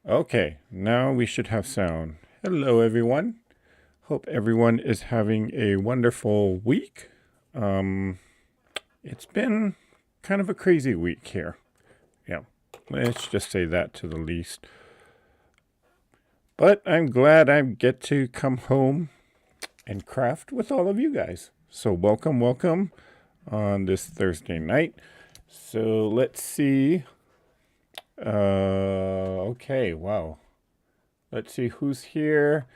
Okay, now we should have sound. Hello, everyone. Hope everyone is having a wonderful week. Um, it's been kind of a crazy week here. Yeah, let's just say that to the least. But I'm glad I get to come home and craft with all of you guys. So, welcome on this Thursday night. So, let's see. Okay, wow. Let's see who's here.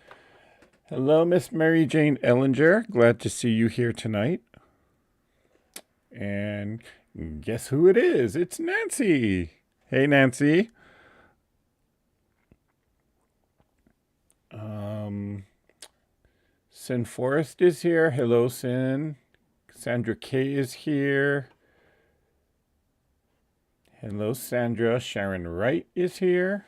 Hello, Miss Mary Jane Ellinger. Glad to see you here tonight. And guess who it is? It's Nancy. Hey, Nancy. Sin Forrest is here. Hello, Sin. Sandra K is here. Hello, Sandra. Sharon Wright is here.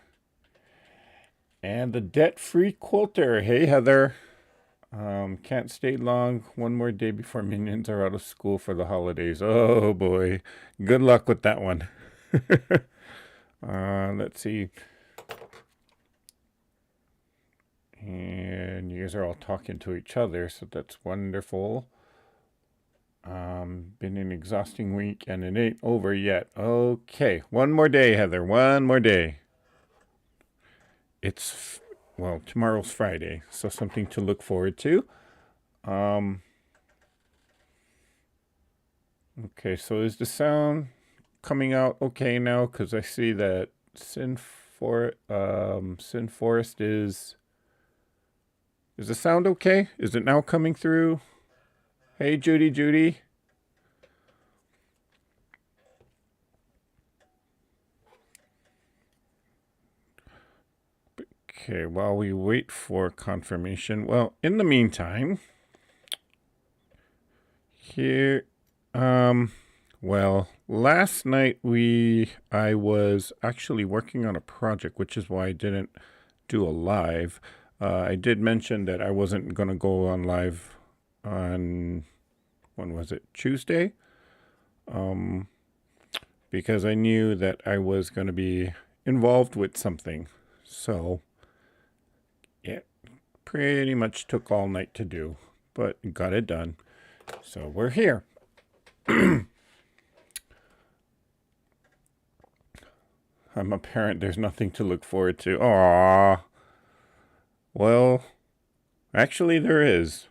And the debt-free quilter. Hey, Heather. Can't stay long. One more day before minions are out of school for the holidays. Oh boy. Good luck with that one. Let's see. And you guys are all talking to each other, so that's wonderful. Been an exhausting week and it ain't over yet. Okay. One more day, Heather. One more day. Well, tomorrow's Friday, so something to look forward to. Okay, so is the sound coming out okay now? Because I see that Sin Forest is the sound okay? Is it now coming through? Hey, Judy. Okay, while we wait for confirmation. Well, in the meantime, here, well, last night I was actually working on a project, which is why I didn't do a live. I did mention that I wasn't gonna go on live on, when was it, Tuesday? Because I knew that I was gonna be involved with something. So it pretty much took all night to do, but got it done. So we're here. I'm a parent. There's nothing to look forward to. Aww. Well, actually, there is.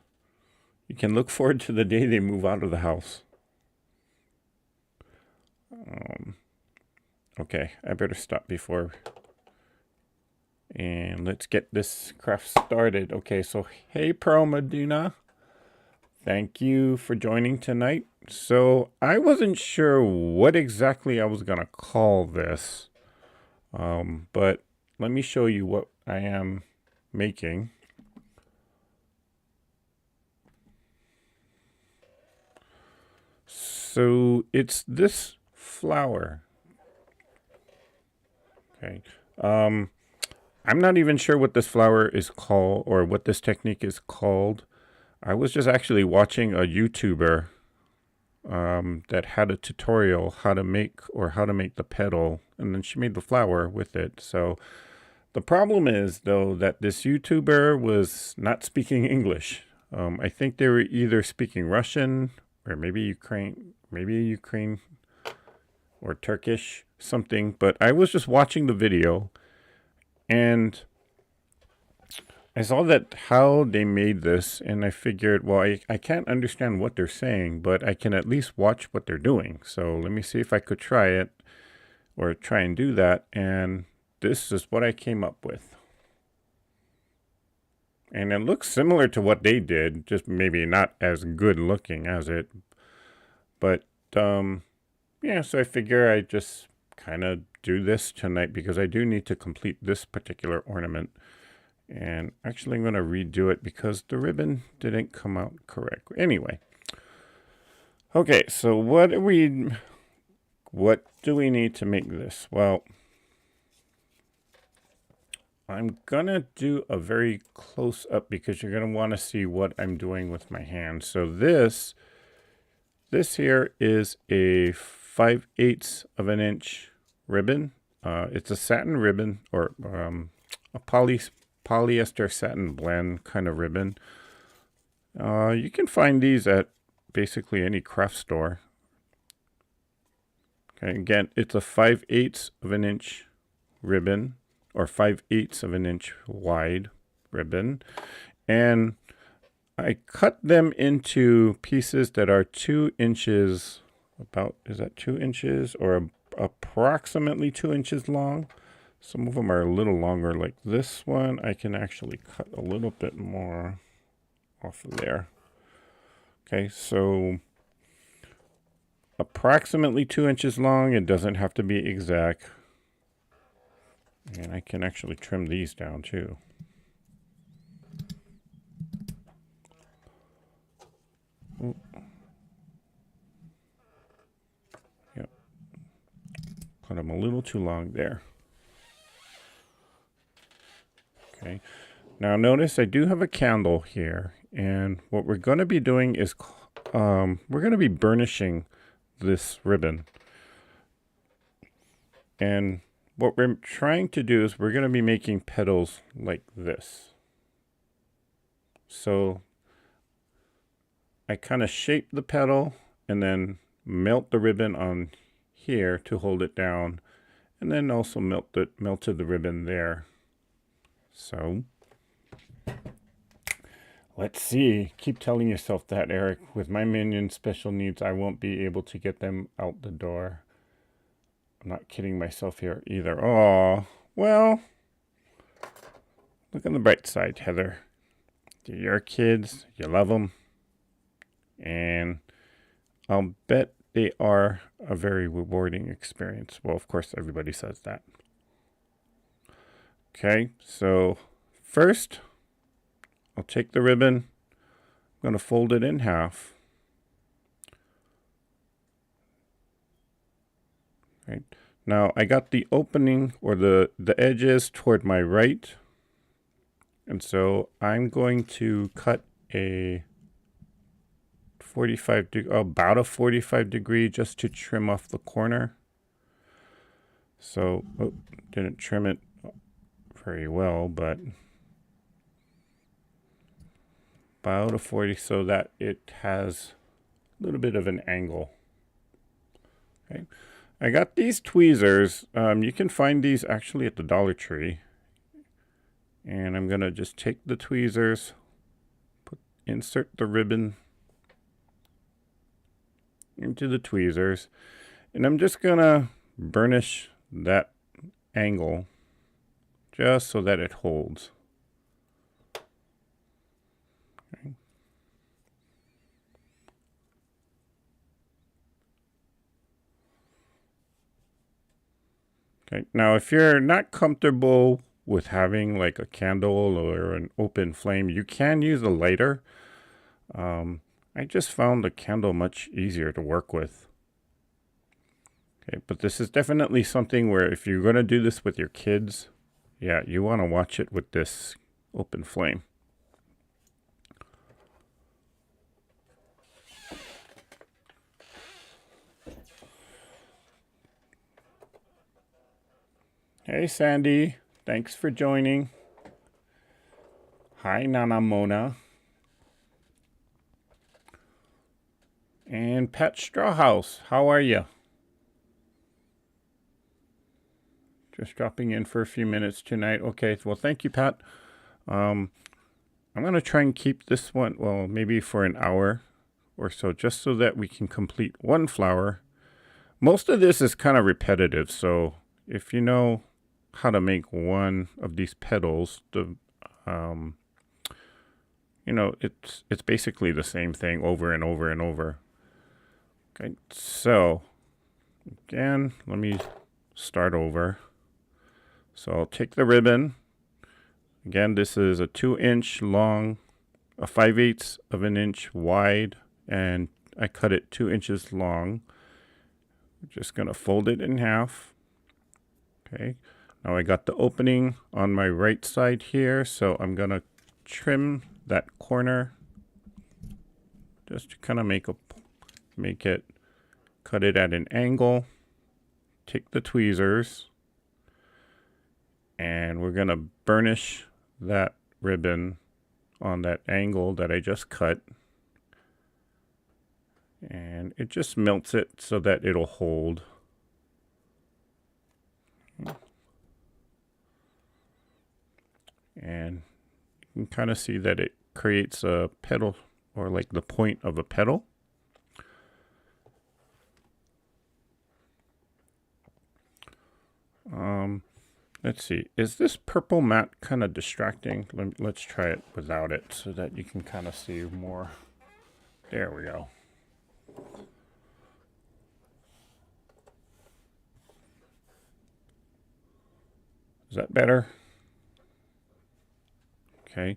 You can look forward to the day they move out of the house. Okay, I better stop before. And let's get this craft started. Okay, so hey, Pro Medina. Thank you for joining tonight. So I wasn't sure what exactly I was going to call this. But let me show you what I am making. So it's this flower. Okay. I'm not even sure what this flower is called or what this technique is called. I was just actually watching a YouTuber that had a tutorial how to make the petal, and then she made the flower with it. So the problem is, though, that this YouTuber was not speaking English. I think they were either speaking Russian or maybe Ukraine or Turkish, something. But I was just watching the video and I saw that how they made this, and I figured, well, I can't understand what they're saying, but I can at least watch what they're doing. So let me see if I could try it or try and do that. And this is what I came up with. And it looks similar to what they did, just maybe not as good looking as it. But yeah, so I figure I just kind of do this tonight because I do need to complete this particular ornament. And actually, I'm going to redo it because the ribbon didn't come out correct. Anyway. Okay, so what do we need to make this? Well, I'm going to do a very close up because you're going to want to see what I'm doing with my hand. So this here is a 5/8 of an inch ribbon. It's a satin ribbon, or a polyester satin blend kind of ribbon. You can find these at basically any craft store. Okay, again, it's a 5/8 of an inch ribbon, or 5/8 of an inch wide ribbon. And I cut them into pieces that are 2 inches, about, is that 2 inches, or approximately 2 inches long. Some of them are a little longer, like this one. I can actually cut a little bit more off of there. Okay, so approximately 2 inches long. It doesn't have to be exact. And I can actually trim these down too. Yep. Cut them a little too long there. Okay. Now notice I do have a candle here, and what we're going to be doing is we're going to be burnishing this ribbon. And what we're trying to do is we're going to be making petals like this. So I kind of shape the petal and then melt the ribbon on here to hold it down, and then also melted the ribbon there. So let's see. Keep telling yourself that, Eric. With my minions' special needs, I won't be able to get them out the door. I'm not kidding myself here either. Oh, well, look on the bright side, Heather. They're your kids. You love them. And I'll bet they are a very rewarding experience. Well, of course, everybody says that. Okay, so first, I'll take the ribbon. I'm going to fold it in half. Right. Now, I got the opening, or the edges, toward my right. And so I'm going to cut a about a 45 degree, just to trim off the corner. So, didn't trim it very well, but about a 40, so that it has a little bit of an angle. Okay. I got these tweezers. You can find these actually at the Dollar Tree. And I'm going to just take the tweezers, insert the ribbon into the tweezers, and I'm just going to burnish that angle just so that it holds. Okay. Okay. Now, if you're not comfortable with having like a candle or an open flame, you can use a lighter. I just found the candle much easier to work with. Okay, but this is definitely something where if you're going to do this with your kids, yeah, you want to watch it with this open flame. Hey, Sandy. Thanks for joining. Hi, Nana Mona. And Pat Strawhouse, how are you? Just dropping in for a few minutes tonight. Okay, well, thank you, Pat. I'm going to try and keep this one, well, maybe for an hour or so, just so that we can complete one flower. Most of this is kind of repetitive, so if you know how to make one of these petals, you know, it's basically the same thing over and over and over. Okay, so again, let me start over. So I'll take the ribbon. Again, this is a 2-inch long, a 5/8 of an inch wide, and I cut it 2 inches long. I'm just gonna fold it in half. Okay, now I got the opening on my right side here, so I'm gonna trim that corner just to kind of cut it at an angle. Take the tweezers And we're going to burnish that ribbon on that angle that I just cut. And it just melts it so that it'll hold. And you can kind of see that it creates a petal, or like the point of a petal. Let's see, is this purple matte kind of distracting? Let's try it without it so that you can kind of see more. There we go. Is that better? Okay.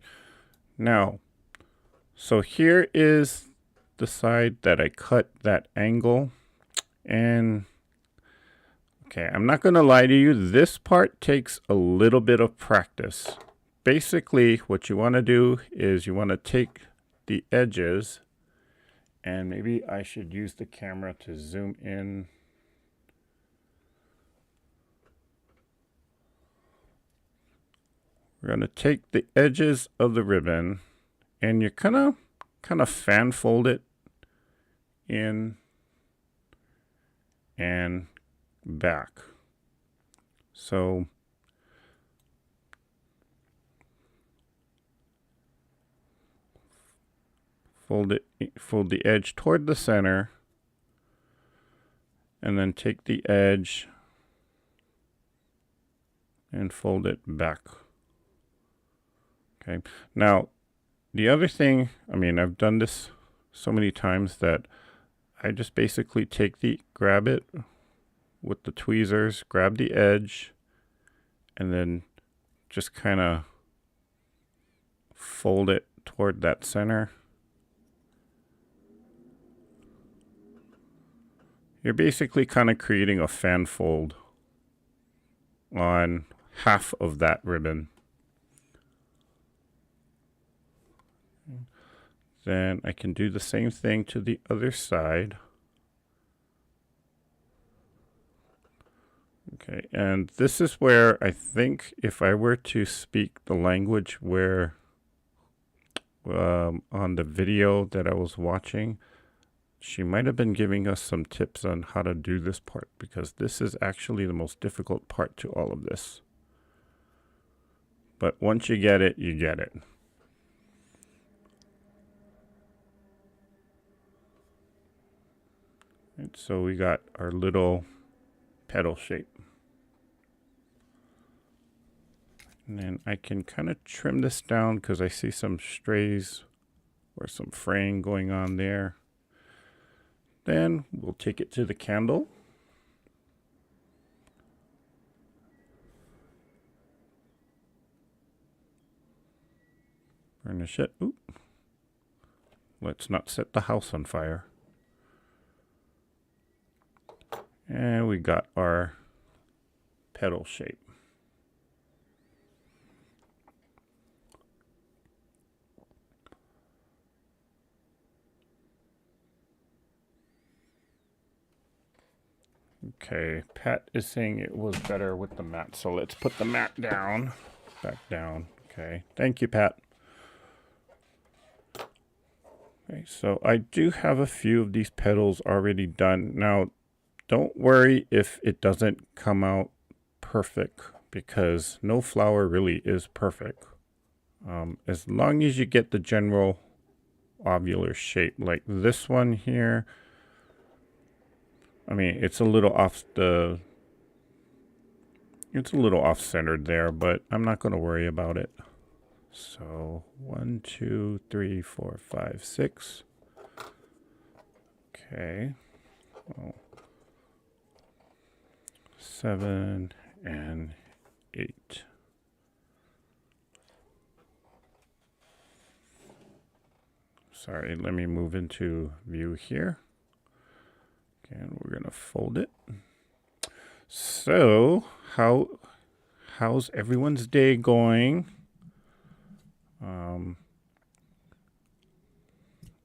Now, so here is the side that I cut that angle. And okay, I'm not going to lie to you. This part takes a little bit of practice. Basically, what you want to do is you want to take the edges, and maybe I should use the camera to zoom in. We're going to take the edges of the ribbon, and you're kind of fan fold it in and back. So fold the edge toward the center, and then take the edge and fold it back. Okay. Now, the other thing, I mean, I've done this so many times that I just basically grab it with the tweezers, grab the edge, and then just kind of fold it toward that center. You're basically kind of creating a fan fold on half of that ribbon. Then I can do the same thing to the other side. Okay, and this is where I think if I were to speak the language where on the video that I was watching, she might have been giving us some tips on how to do this part, because this is actually the most difficult part to all of this. But once you get it, you get it. And so we got our little petal shape. And then I can kind of trim this down because I see some strays or some fraying going on there. Then we'll take it to the candle. Burnish it. Oop. Let's not set the house on fire. And we got our petal shape. Okay, Pat is saying it was better with the mat, so let's put the mat down. Back down. Okay, thank you, Pat. Okay, so I do have a few of these petals already done. Now, don't worry if it doesn't come out perfect, because no flower really is perfect. As long as you get the general ovular shape, like this one here. I mean, it's a little off-centered there, but I'm not going to worry about it. So 1, 2, 3, 4, 5, 6. Okay. Oh. 7 and 8. Sorry, let me move into view here. And we're going to fold it. So, how's everyone's day going?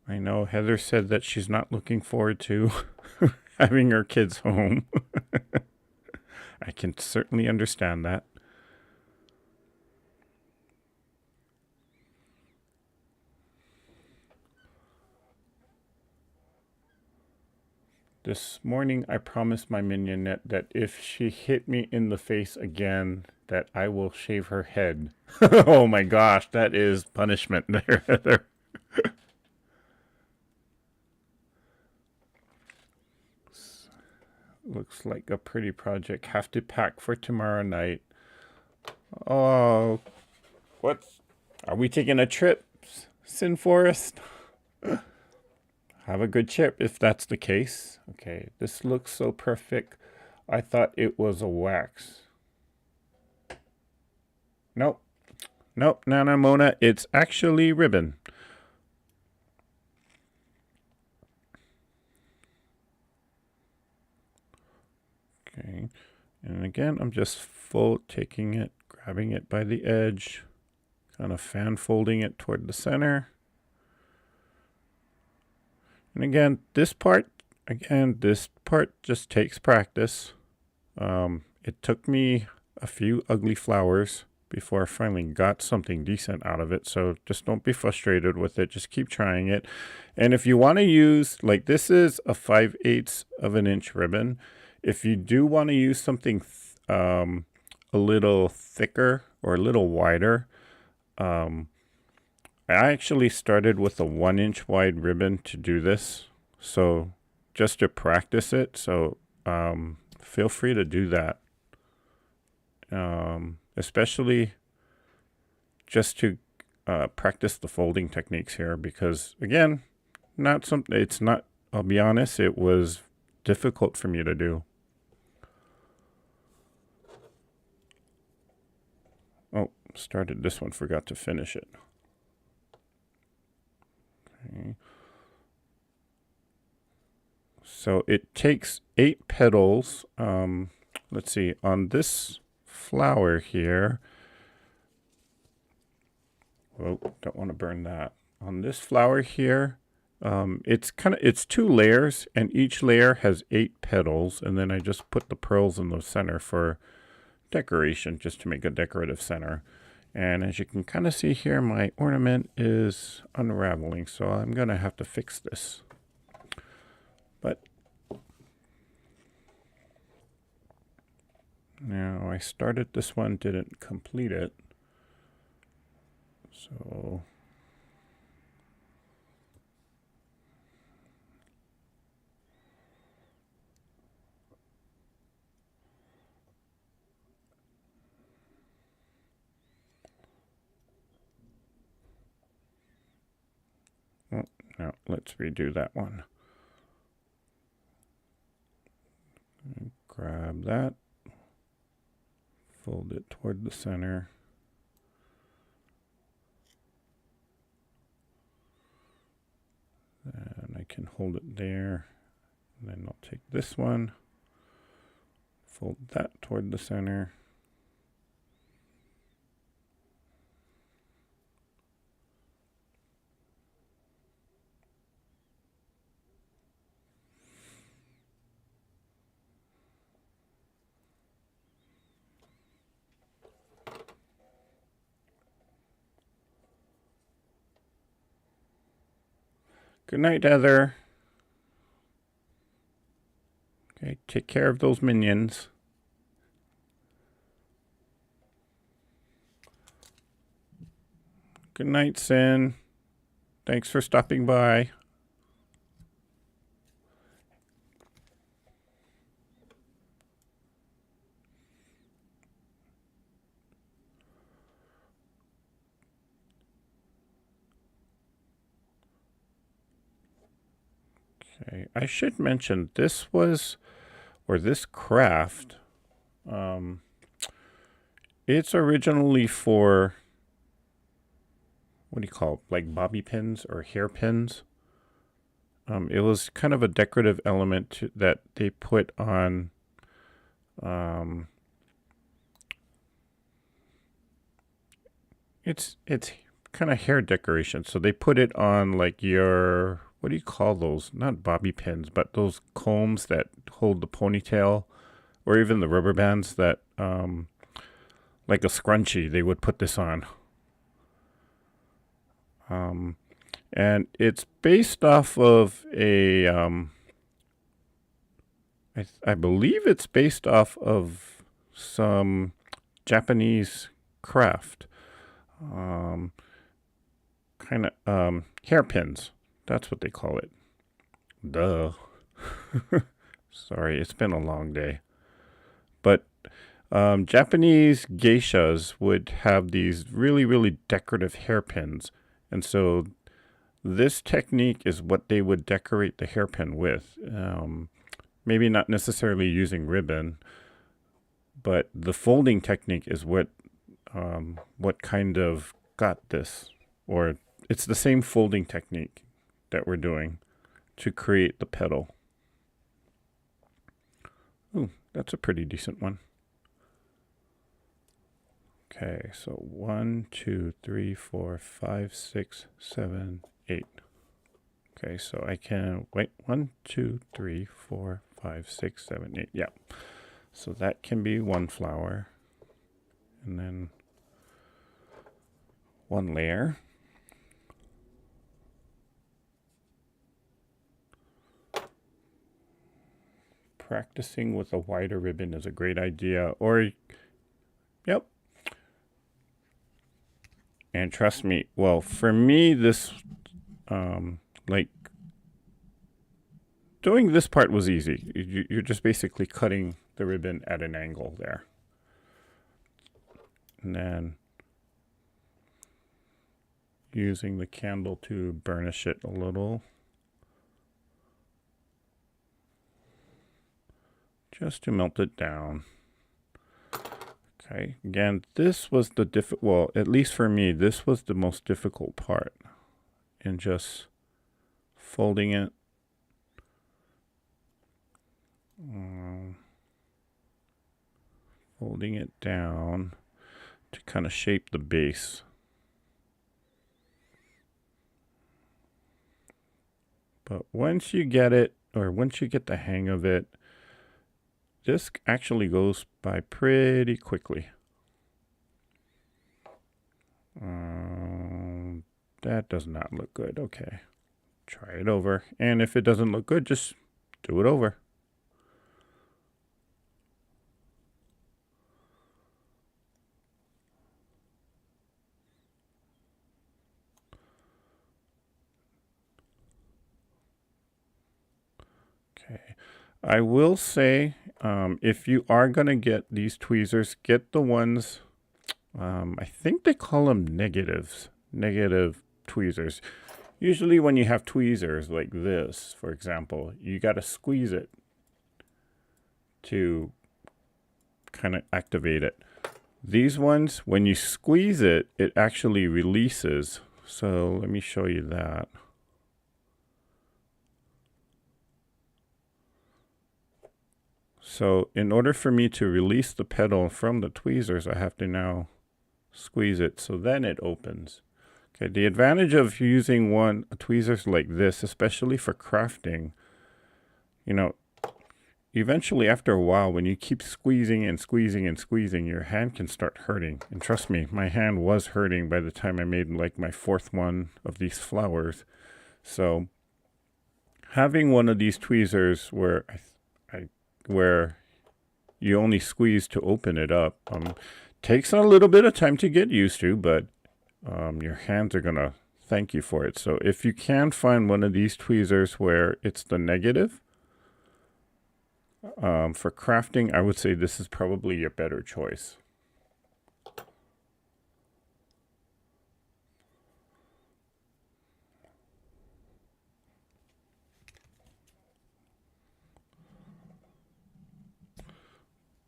I know Heather said that she's not looking forward to having her kids home. I can certainly understand that. This morning I promised my mignonette that if she hit me in the face again, that I will shave her head. Oh my gosh, that is punishment there. Looks like a pretty project. Have to pack for tomorrow night. Oh, what? Are we taking a trip, Sin Forest? Have a good trip if that's the case. Okay, this looks so perfect. I thought it was a wax. Nope. Nope, Nana Mona, it's actually ribbon. Okay, and again, I'm just taking it, grabbing it by the edge, kind of fan folding it toward the center. And again, this part just takes practice. It took me a few ugly flowers before I finally got something decent out of it. So just don't be frustrated with it. Just keep trying it. And if you want to use, like this is a 5/8 of an inch ribbon. If you do want to use something a little thicker or a little wider, I actually started with a 1-inch wide ribbon to do this. So just to practice it. So feel free to do that. Especially just to practice the folding techniques here, because again, I'll be honest, it was difficult for me to do. Oh, started this one, forgot to finish it. Okay. So it takes 8 petals. Let's see, on this flower here. Oh, don't want to burn that. On this flower here, it's 2 layers, and each layer has 8 petals, and then I just put the pearls in the center for decoration, just to make a decorative center. And as you can kind of see here, my ornament is unraveling, so I'm going to have to fix this. But now I started this one, didn't complete it. So now let's redo that one. Grab that, fold it toward the center. And I can hold it there. And then I'll take this one, fold that toward the center. Good night, Heather. Okay, take care of those minions. Good night, Sin. Thanks for stopping by. Okay, I should mention this craft, it's originally for, what do you call it, like bobby pins or hairpins. It was kind of a decorative element that they put on it's kind of hair decoration. So they put it on like your, what do you call those? Not bobby pins, but those combs that hold the ponytail, or even the rubber bands that, like a scrunchie, they would put this on. And it's based off of a I believe it's based off of some Japanese craft, um, kind of hairpins. That's what they call it. Duh. Sorry, it's been a long day. But Japanese geishas would have these really, really decorative hairpins. And so this technique is what they would decorate the hairpin with. Maybe not necessarily using ribbon, but the folding technique is what kind of got this. Or it's the same folding technique that we're doing to create the petal. Ooh, that's a pretty decent one. Okay, so 1, 2, 3, 4, 5, 6, 7, 8. Okay, so I can wait 1, 2, 3, 4, 5, 6, 7, 8. Yeah. So that can be one flower. And then one layer. Practicing with a wider ribbon is a great idea. Or, yep. And trust me, well, for me, this, like, doing this part was easy. You're just basically cutting the ribbon at an angle there. And then using the candle to burnish it a little. Just to melt it down. Okay, again, this was the well, at least for me, this was the most difficult part in just folding it. Folding it down to kind of shape the base. But once you get it, or once you get the hang of it, this actually goes by pretty quickly. That does not look good. Okay. Try it over. And if it doesn't look good, just do it over. Okay. I will say, if you are going to get these tweezers, get the ones, I think they call them negative tweezers. Usually when you have tweezers like this, for example, you got to squeeze it to kind of activate it. These ones, when you squeeze it, it actually releases. So let me show you that. So in order for me to release the petal from the tweezers, I have to now squeeze it, so then it opens. Okay, the advantage of using tweezers like this, especially for crafting, you know, eventually after a while, when you keep squeezing and squeezing and squeezing, your hand can start hurting. And trust me, my hand was hurting by the time I made like my fourth one of these flowers. So having one of these tweezers where where you only squeeze to open it up takes a little bit of time to get used to, but your hands are gonna thank you for it. So if you can find one of these tweezers where it's the negative, for crafting, I would say this is probably your better choice.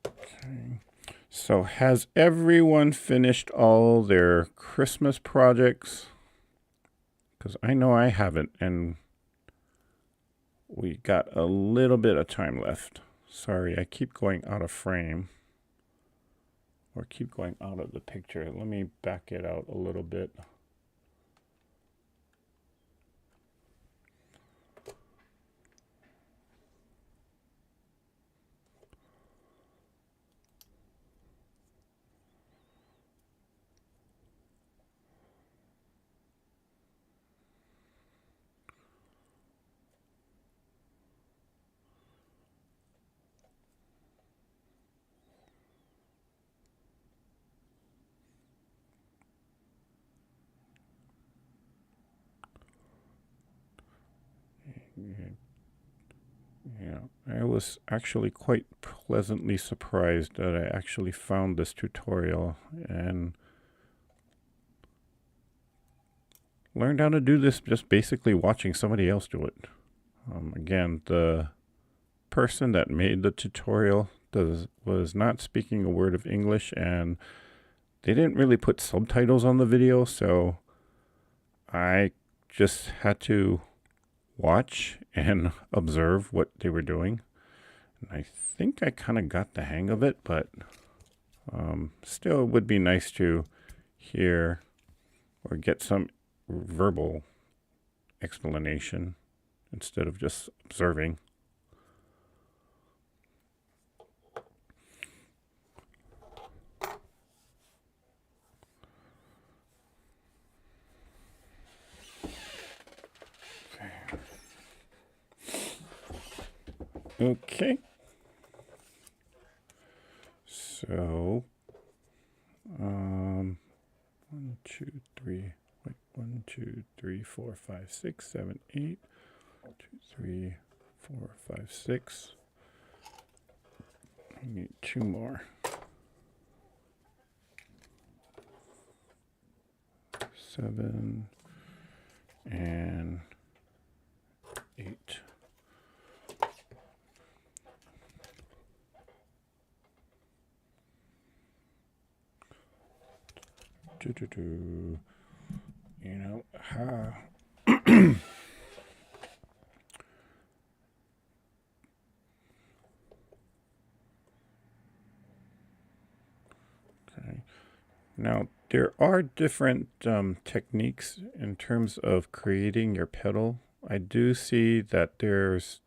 Okay. So has everyone finished all their Christmas projects? Because I know I haven't, and we got a little bit of time left. Sorry, I keep going out of frame. Or keep going out of the picture. Let me back it out a little bit. Yeah, I was actually quite pleasantly surprised that I actually found this tutorial and learned how to do this just basically watching somebody else do it. Again, the person that made the tutorial was not speaking a word of English, and they didn't really put subtitles on the video, so I just had to watch and observe what they were doing. And I think I kind of got the hang of it, but still, it would be nice to hear or get some verbal explanation instead of just observing. Okay. So, 1, 2, 3, wait, 1, 2, 3, 4, 5, 6, 7, 8, 2, 3, 4, 5, 6. I need 2 more. 7 and 8. You know, okay. Now, there are different techniques in terms of creating your pedal. I do see that there's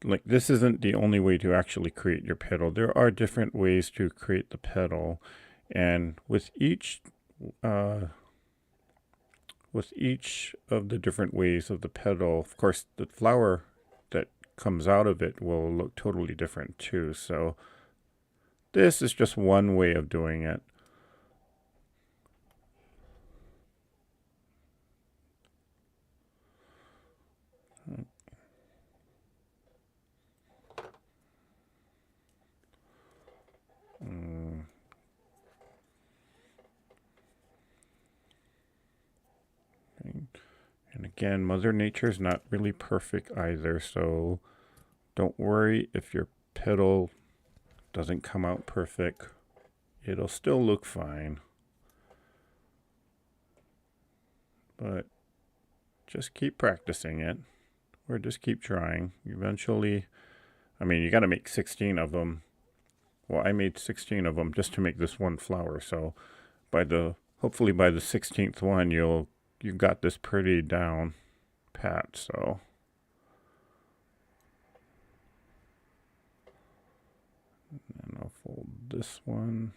like this isn't the only way to actually create your pedal. There are different ways to create the pedal, and with each of the different ways of the pedal, of course, the flower that comes out of it will look totally different too. So this is just one way of doing it. And again, Mother Nature's not really perfect either, so don't worry if your pedal doesn't come out perfect. It'll still look fine. But just keep practicing it, or just keep trying. Eventually, I mean, you got to make 16 of them. Well, I made 16 of them just to make this one flower, so hopefully by the 16th one, you got this pretty down pat, so. And I'll fold this one.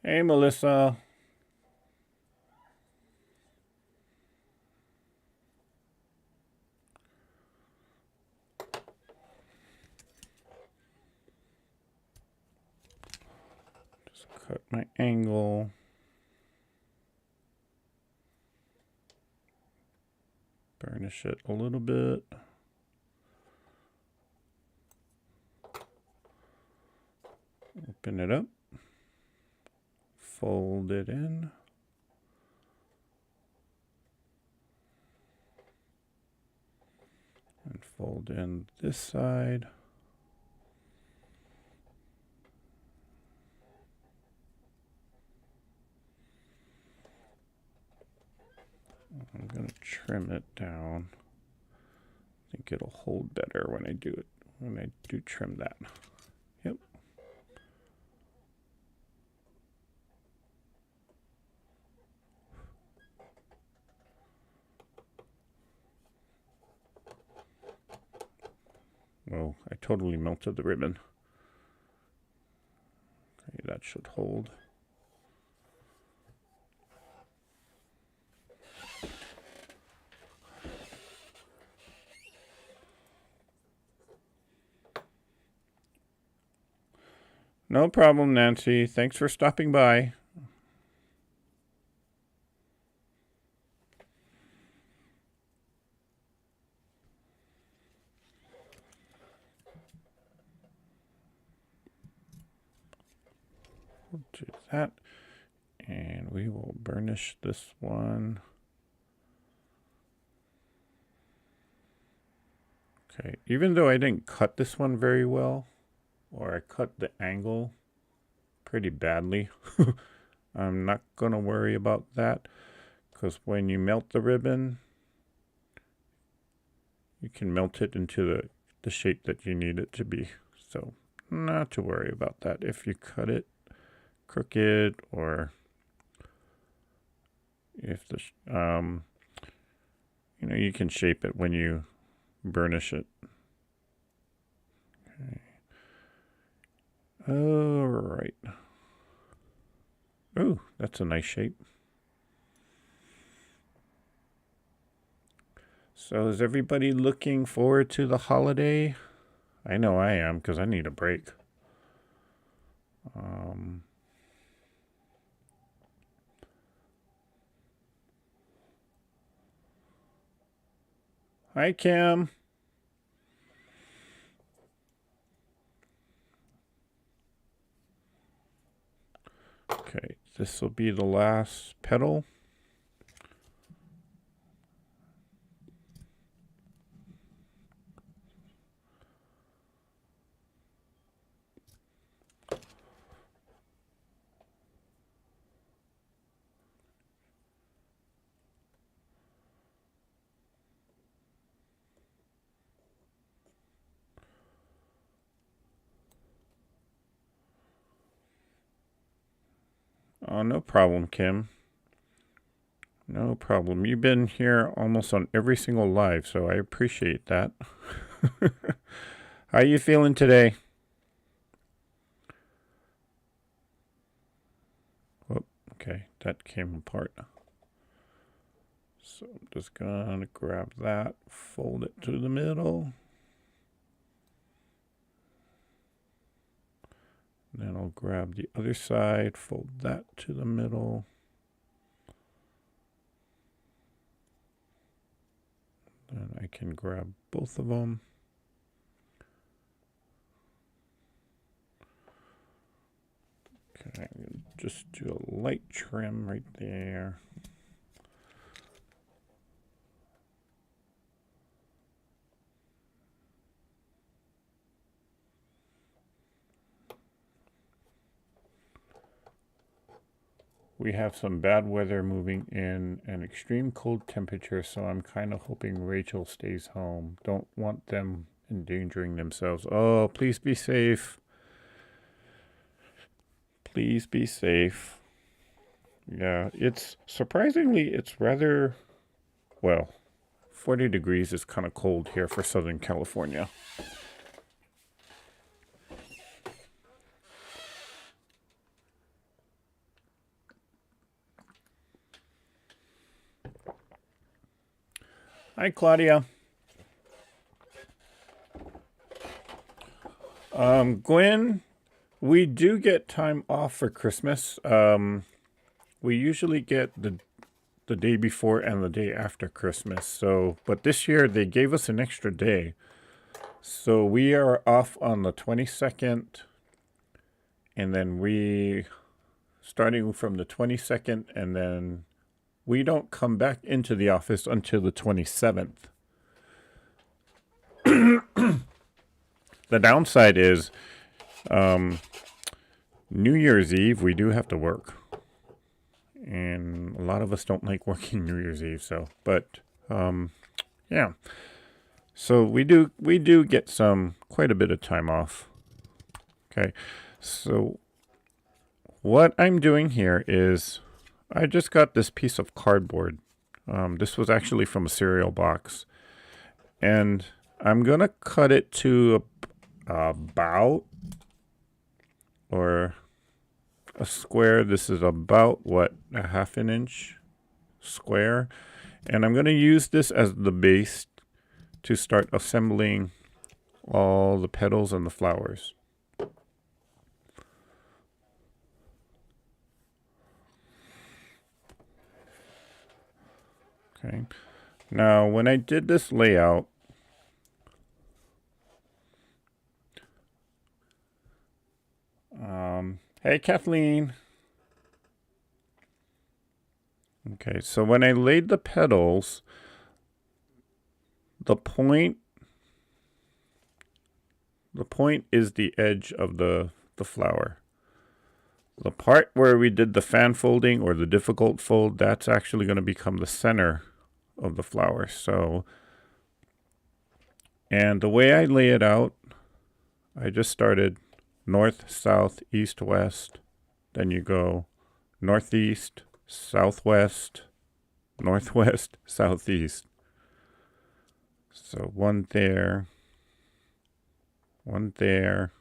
Hey, Melissa. Just cut my angle. Burnish it a little bit. Open it up. Fold it in. And fold in this side. I'm going to trim it down. I think it'll hold better when I do trim that. Yep. Well, I totally melted the ribbon. Okay, that should hold. No problem, Nancy. Thanks for stopping by. We'll do that. And we will burnish this one. Okay, even though I didn't cut this one very well, or I cut the angle pretty badly, I'm not going to worry about that, because when you melt the ribbon, you can melt it into the shape that you need it to be. So not to worry about that if you cut it crooked, or if the you can shape it when you burnish it. Okay. All right. Oh, that's a nice shape. So is everybody looking forward to the holiday? I know I am, because I need a break. Hi, Kim. Okay, this will be the last petal. Oh, no problem, Kim. No problem. You've been here almost on every single live, so I appreciate that. How are you feeling today? Oh, okay, that came apart. So I'm just gonna grab that, fold it to the middle. Then I'll grab the other side, fold that to the middle. Then I can grab both of them. Okay, I'm gonna just do a light trim right there. We have some bad weather moving in and extreme cold temperature, so I'm kind of hoping Rachel stays home. Don't want them endangering themselves. Oh, please be safe. Please be safe. Yeah, it's surprisingly, it's rather, well, 40 degrees is kind of cold here for Southern California. Hi, Claudia. Gwen, we do get time off for Christmas. We usually get the day before and the day after Christmas. So, but this year they gave us an extra day. So we are off on the 22nd, and then starting from the 22nd, and then we don't come back into the office until the 27th. The downside is New Year's Eve, we do have to work. And a lot of us don't like working New Year's Eve, so, but, yeah. So we do get quite a bit of time off. Okay. So what I'm doing here is I just got this piece of cardboard. This was actually from a cereal box. And I'm going to cut it to about, or a square. This is about, what, a half an inch square. And I'm going to use this as the base to start assembling all the petals and the flowers. Okay. Now, when I did this layout, hey, Kathleen. Okay, so when I laid the petals, the point is the edge of the flower. The part where we did the fan folding or the difficult fold, that's actually going to become the center of the flower. So, and the way I lay it out, I just started north, south, east, west. Then you go northeast, southwest, northwest, southeast. So one there, one there.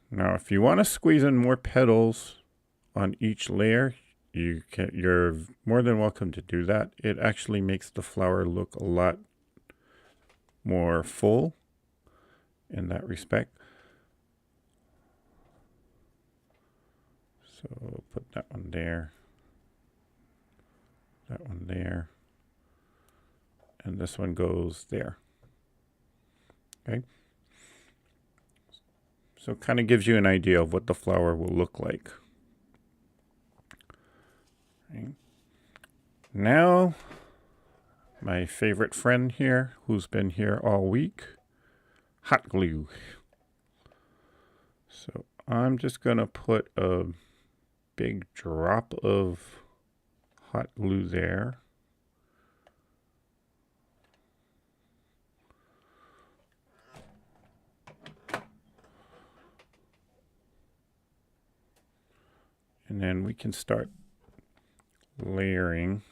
Now, if you want to squeeze in more petals on each layer, you're more than welcome to do that. It actually makes the flower look a lot more full in that respect. So put that one there, that one there, and this one goes there. Okay. So it kind of gives you an idea of what the flower will look like. Okay. Now, my favorite friend here, who's been here all week, hot glue. So I'm just going to put a big drop of hot glue there. And then we can start layering.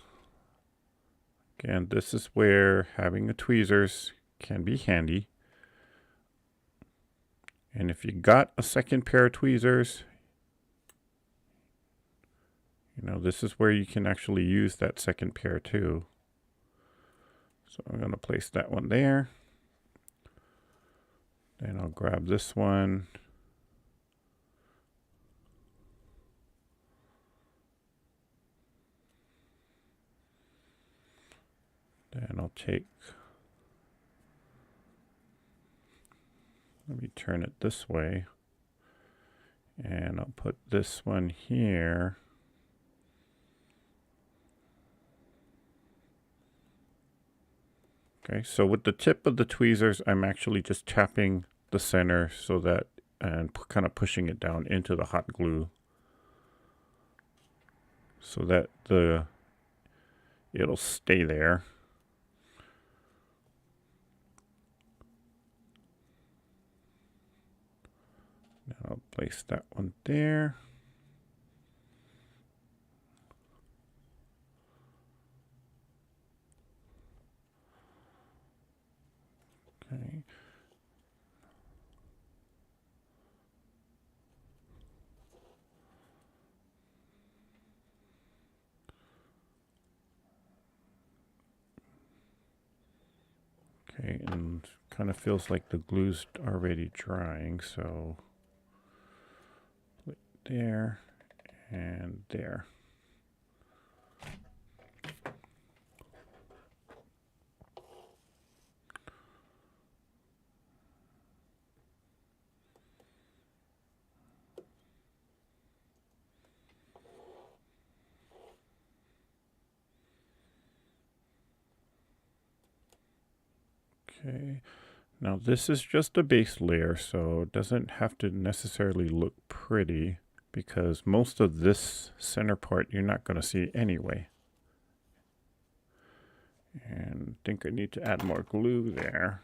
Again, this is where having the tweezers can be handy. And if you got a second pair of tweezers, you know, this is where you can actually use that second pair too. So I'm going to place that one there. Then I'll grab this one. Then I'll take, let me turn it this way. And I'll put this one here. Okay, so with the tip of the tweezers, I'm actually just tapping the center so that, and kind of pushing it down into the hot glue so that it'll stay there. Now I'll place that one there. Okay. Okay, and kind of feels like the glue's already drying, so there and there. Okay, now this is just a base layer, so it doesn't have to necessarily look pretty because most of this center part you're not going to see anyway. And I think I need to add more glue there.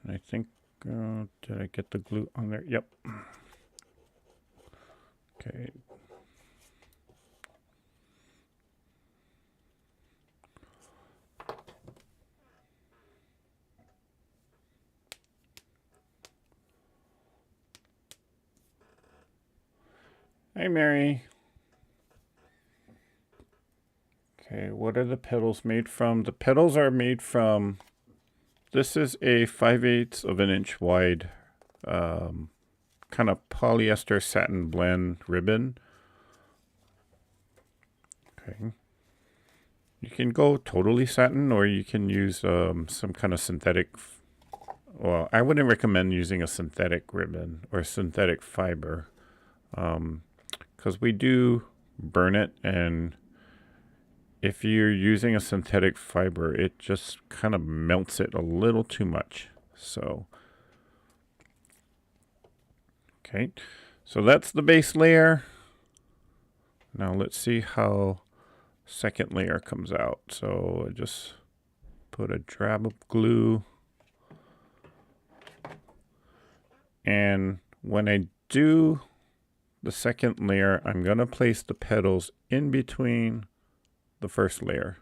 And I think, did I get the glue on there? Yep. Okay. Hi, Mary. Okay, what are the petals made from? The petals are made from, this is a 5/8 of an inch wide kind of polyester satin blend ribbon. Okay. You can go totally satin, or you can use some kind of synthetic. Well, I wouldn't recommend using a synthetic ribbon or synthetic fiber, because we do burn it, and if you're using a synthetic fiber, it just kind of melts it a little too much. So, okay, so that's the base layer. Now let's see how second layer comes out. So I just put a dab of glue. And when I do the second layer, I'm going to place the petals in between the first layer.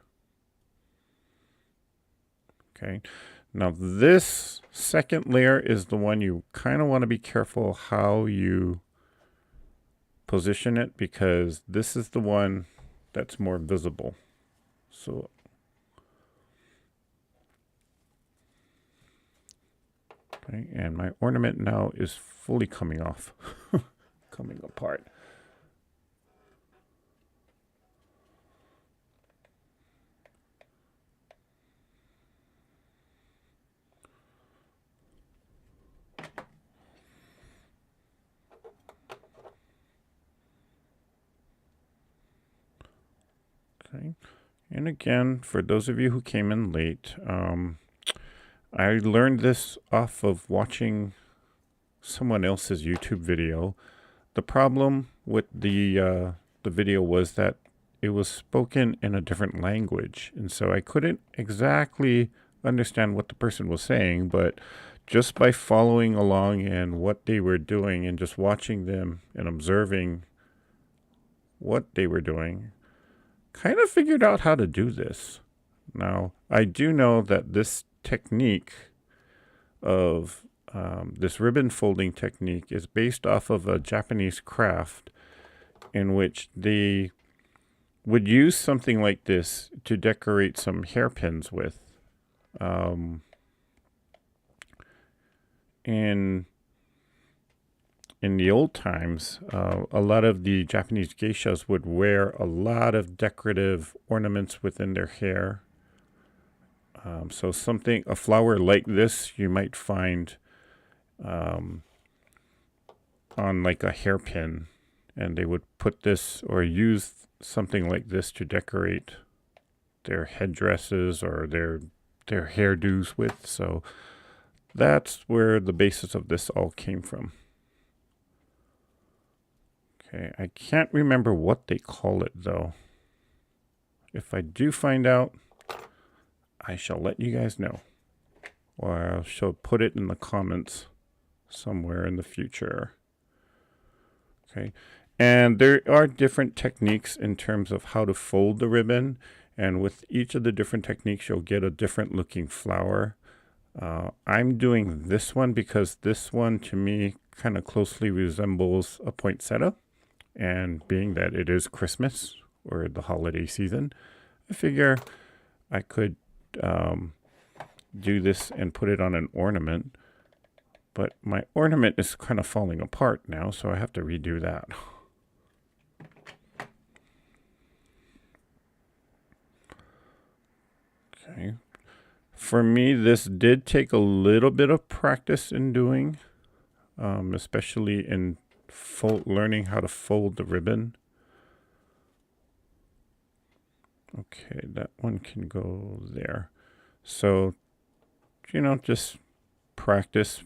Okay. Now this second layer is the one you kind of want to be careful how you position it, because this is the one that's more visible. So okay, and my ornament now is fully coming off, coming apart. Okay, and again, for those of you who came in late, I learned this off of watching someone else's YouTube video. The problem with the video was that it was spoken in a different language, and so I couldn't exactly understand what the person was saying, but just by following along and what they were doing and just watching them and observing what they were doing, kind of figured out how to do this. Now, I do know that this technique of this ribbon folding technique is based off of a Japanese craft in which they would use something like this to decorate some hairpins with. In the old times, a lot of the Japanese geishas would wear a lot of decorative ornaments within their hair. So a flower like this, you might find on like a hairpin, and they would put this or use something like this to decorate their headdresses or their hairdos with. So that's where the basis of this all came from. Okay, I can't remember what they call it though. If I do find out, I shall let you guys know, or I shall put it in the comments somewhere in the future. Okay, and there are different techniques in terms of how to fold the ribbon, and with each of the different techniques you'll get a different looking flower. I'm doing this one because this one to me kind of closely resembles a poinsettia, and being that it is Christmas or the holiday season, I figure I could do this and put it on an ornament. But my ornament is kind of falling apart now, so I have to redo that. Okay. For me, this did take a little bit of practice in doing, especially in learning how to fold the ribbon. Okay, that one can go there. So, just practice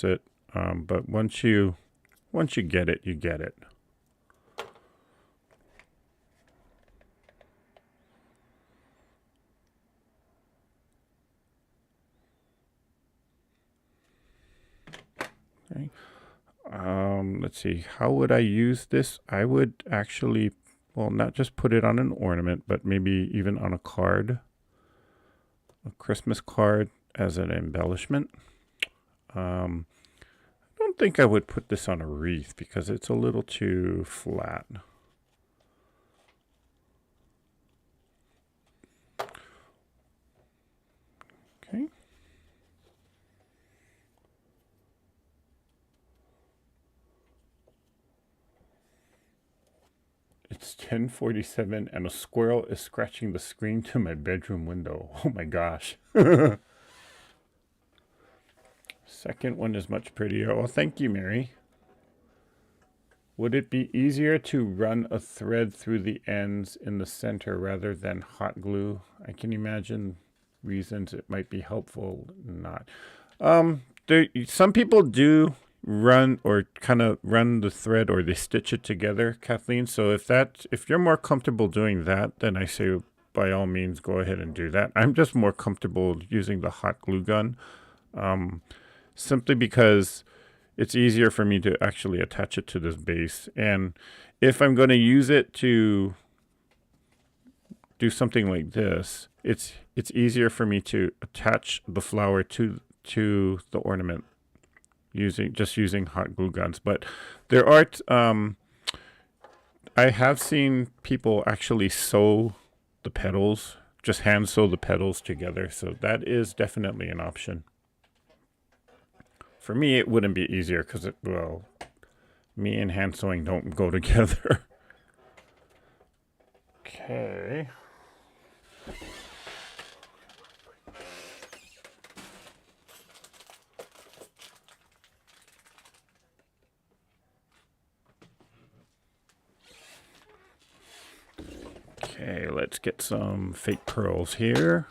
it. But once you get it, you get it. Okay. Let's see. How would I use this? I would actually, well, not just put it on an ornament, but maybe even on a card, a Christmas card as an embellishment. I don't don't think I would put this on a wreath because it's a little too flat. Okay. It's 10:47 and a squirrel is scratching the screen to my bedroom window. Oh my gosh. Second one is much prettier. Oh, thank you, Mary. Would it be easier to run a thread through the ends in the center rather than hot glue? I can imagine reasons it might be helpful, not. Some people do run or kind of run the thread or they stitch it together, Kathleen. So if you're more comfortable doing that, then I say by all means go ahead and do that. I'm just more comfortable using the hot glue gun, simply because it's easier for me to actually attach it to this base. And if I'm going to use it to do something like this, it's easier for me to attach the flower to the ornament using hot glue guns. But there are I have seen people actually sew the petals, just hand sew the petals together. So that is definitely an option. For me, it wouldn't be easier because me and hand sewing don't go together. Okay. Okay, let's get some fake pearls here.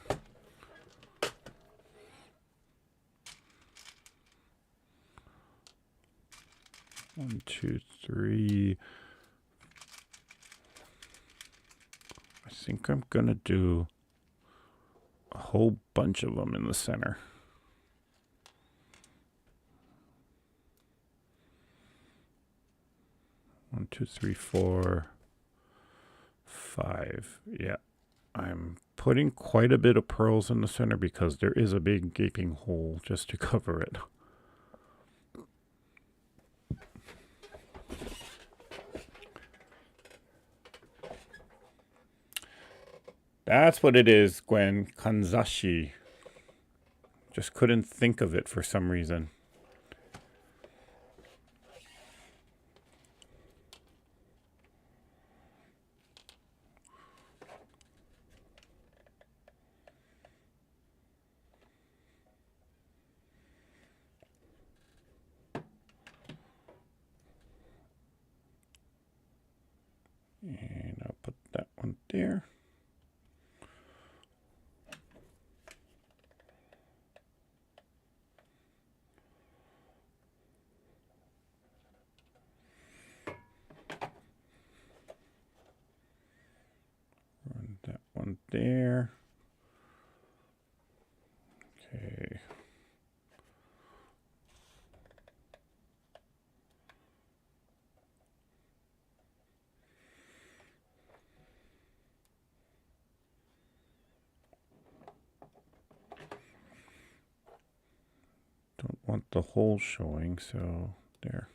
One, two, three. I think I'm gonna do a whole bunch of them in the center. One, two, three, four, five. Yeah, I'm putting quite a bit of pearls in the center because there is a big gaping hole just to cover it. That's what it is, Gwen. Kanzashi. Just couldn't think of it for some reason. And I'll put that one there. Run that one there. Okay. Don't want the hole showing, so there.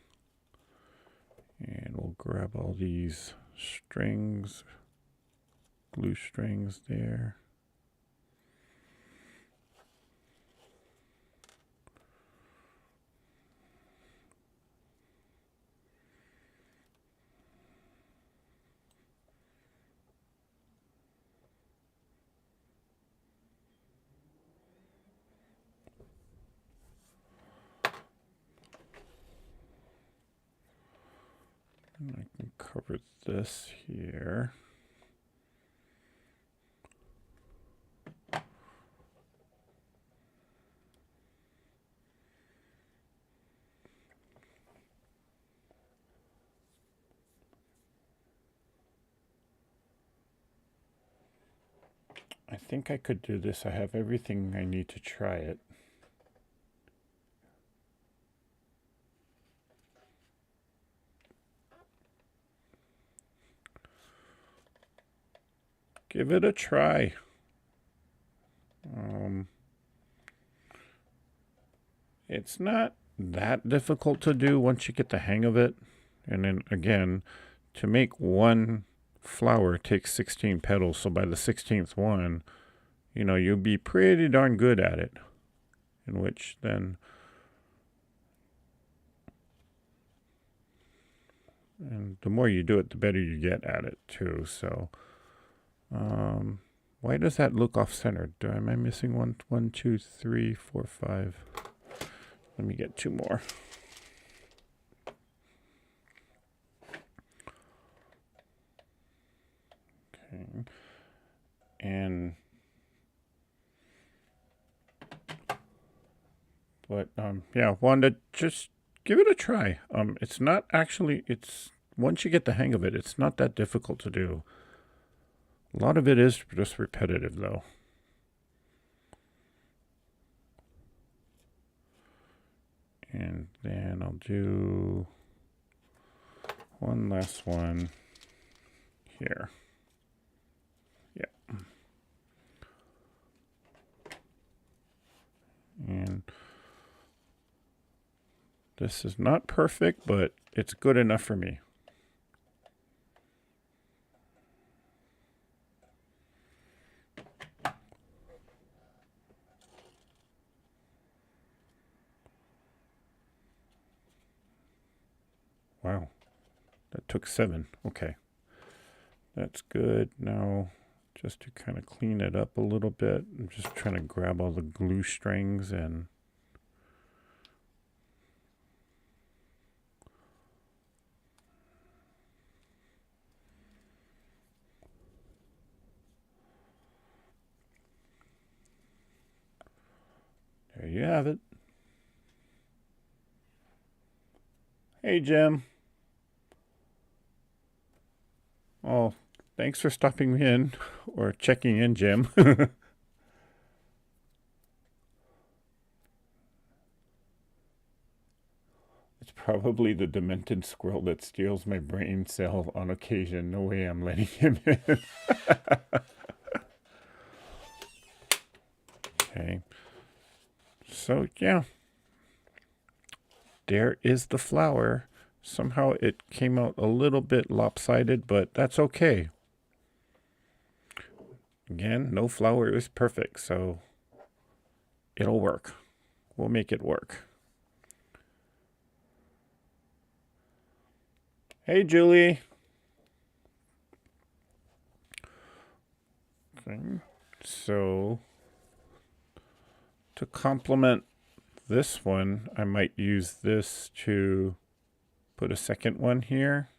And we'll grab all these strings, glue strings there. And I can cover this here. I think I could do this. I have everything I need to try it. Give it a try. It's not that difficult to do once you get the hang of it. And then again, to make one flower takes 16 petals, so by the 16th one, you know, you'll be pretty darn good at it. In which then, and the more you do it, the better you get at it too. So, why does that look off-centered? Am I missing one? 1, 2, 3, 4, 5. Let me get 2 more. Okay. And but yeah, Wanda, just give it a try. It's not actually, it's once you get the hang of it, it's not that difficult to do. A lot of it is just repetitive though. And then I'll do one last one here. Yeah. And this is not perfect, but it's good enough for me. Wow, that took 7. Okay, that's good. Now, just to kind of clean it up a little bit, I'm just trying to grab all the glue strings and there you have it. Hey, Jim. Oh, thanks for stopping me in or checking in, Jim. It's probably the demented squirrel that steals my brain cell on occasion. No way I'm letting him in. Okay. So, yeah. There is the flower. Somehow it came out a little bit lopsided, but that's okay. Again, no flower is perfect, so it'll work. We'll make it work. Hey, Julie. Okay. So, to complement this one, I might use this to put a second one here.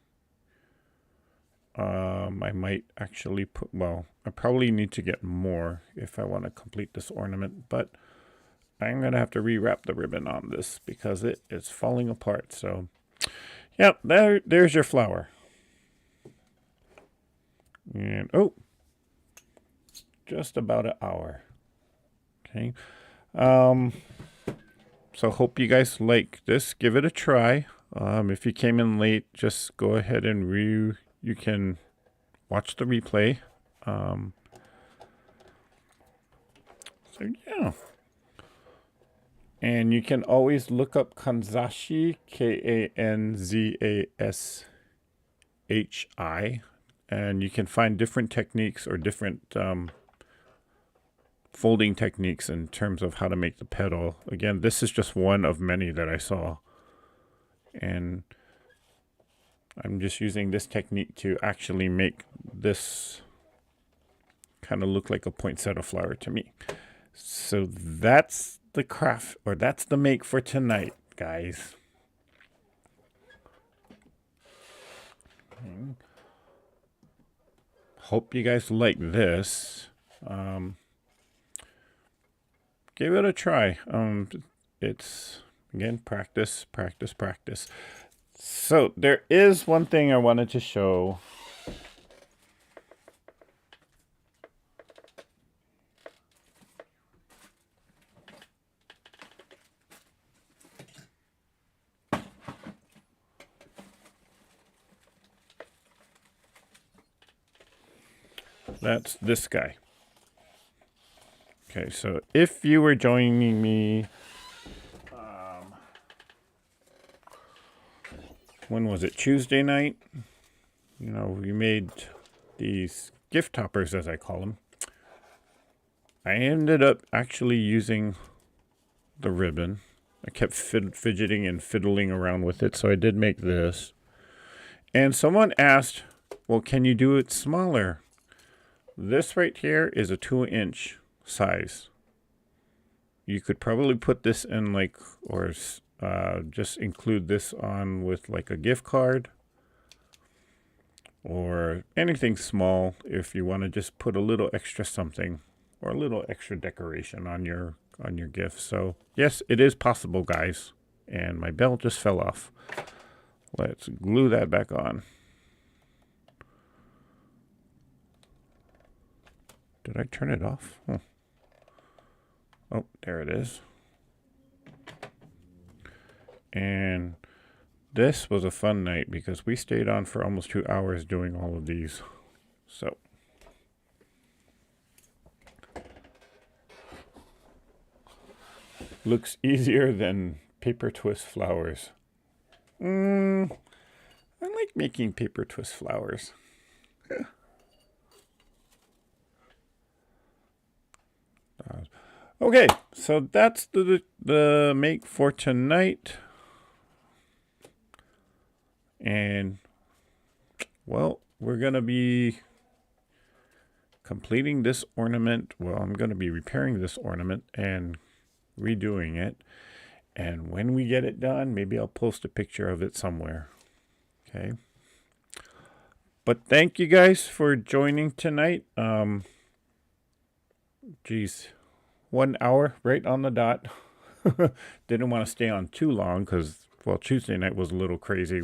I might actually put, well, I probably need to get more if I want to complete this ornament, but I'm going to have to rewrap the ribbon on this because it is falling apart. So, yep, there's your flower. And, oh, just about an hour. Okay. So hope you guys like this. Give it a try. If you came in late, just go ahead and you can watch the replay. So yeah. And you can always look up Kanzashi, Kanzashi, and you can find different techniques or different folding techniques in terms of how to make the petal. Again, this is just one of many that I saw. And I'm just using this technique to actually make this kind of look like a poinsettia flower to me. So that's the craft, or that's the make for tonight, guys. Okay. Hope you guys like this. Give it a try. It's, again, practice, practice, practice. So there is one thing I wanted to show. That's this guy. Okay, so if you were joining me when was it? Tuesday night. You know, we made these gift toppers, as I call them. I ended up actually using the ribbon. I kept fidgeting and fiddling around with it, so I did make this. And someone asked, well, can you do it smaller? This right here is a 2-inch size. You could probably put this in like, or just include this on with like a gift card or anything small if you want to just put a little extra something or a little extra decoration on your gift. So yes, it is possible, guys. And my bell just fell off. Let's glue that back on. Did I turn it off? Oh, there it is. And this was a fun night because we stayed on for almost 2 hours doing all of these. So looks easier than paper twist flowers. I like making paper twist flowers. Okay, so that's the make for tonight. And, well, we're going to be completing this ornament. Well, I'm going to be repairing this ornament and redoing it. And when we get it done, maybe I'll post a picture of it somewhere. Okay. But thank you guys for joining tonight. Geez, 1 hour right on the dot. Didn't want to stay on too long because, well, Tuesday night was a little crazy.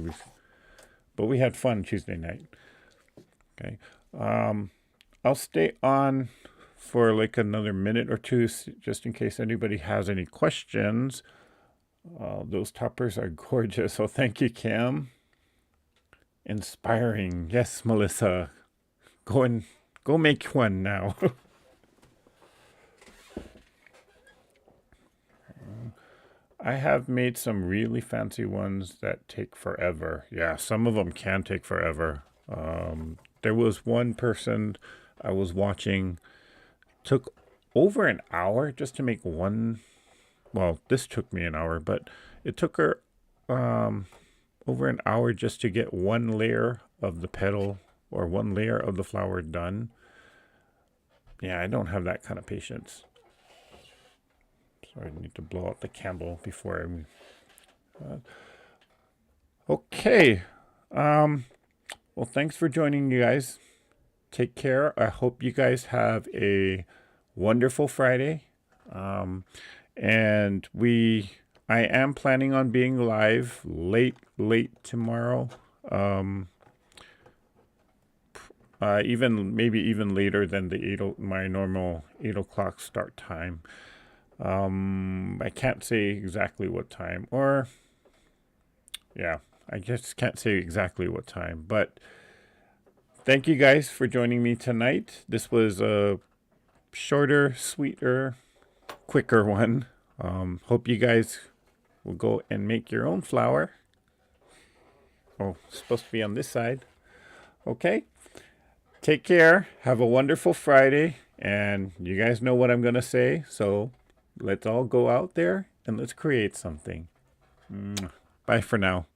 But we had fun Tuesday night. Okay. I'll stay on for like another minute or two just in case anybody has any questions. Those toppers are gorgeous. So thank you, Cam. Inspiring. Yes, Melissa. Go make one now. I have made some really fancy ones that take forever. Yeah, some of them can take forever. There was one person I was watching, took over an hour just to make one. Well, this took me an hour, but it took her over an hour just to get one layer of the petal or one layer of the flower done. Yeah, I don't have that kind of patience. So I need to blow out the candle before I... okay. Well, thanks for joining, you guys. Take care. I hope you guys have a wonderful Friday. And I am planning on being live late tomorrow. Maybe even later than my normal 8 o'clock start time. I can't say exactly what time, or yeah, I just can't say exactly what time, but thank you guys for joining me tonight. This was a shorter, sweeter, quicker one. Hope you guys will go and make your own flower. Oh, it's supposed to be on this side. Okay. Take care. Have a wonderful Friday. And you guys know what I'm going to say. So let's all go out there and let's create something. Bye for now.